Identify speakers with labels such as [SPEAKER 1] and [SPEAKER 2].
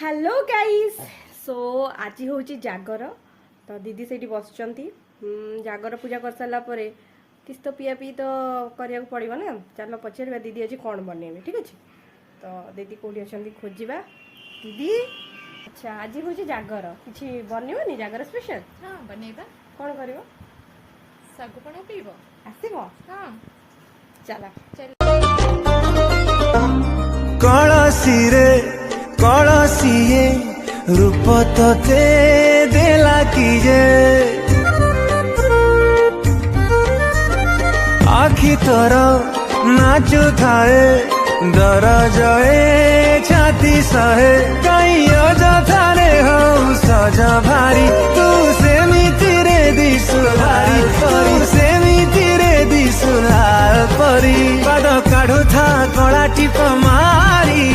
[SPEAKER 1] Hello guys so आज हूँ जागर तो दीदी से बस जागर पूजा कर सारा किस तो पिया पी तो करने पड़ो ना। चलो पचार दीदी आज कौन बनइबे ठीक अच्छे। तो दीदी कौटी अच्छा खोजा दीदी। अच्छा आज हूँ जागर कि बनइबनी जागर स्पेशल।
[SPEAKER 2] हाँ बनइबा
[SPEAKER 1] कौन कर
[SPEAKER 2] सागुपणा पीब
[SPEAKER 1] आसब।
[SPEAKER 2] हाँ
[SPEAKER 1] चल
[SPEAKER 2] चल
[SPEAKER 3] कलसीए रूप ते देला किजे आखि तोर नाचु थाए दर जए छाती सहे कहीं अजथारे हो सज भारी तू सेमिति रे दिसुलारी तू सेमिति रे दिसुलाल परी पाद काढु था कला टिप मारी।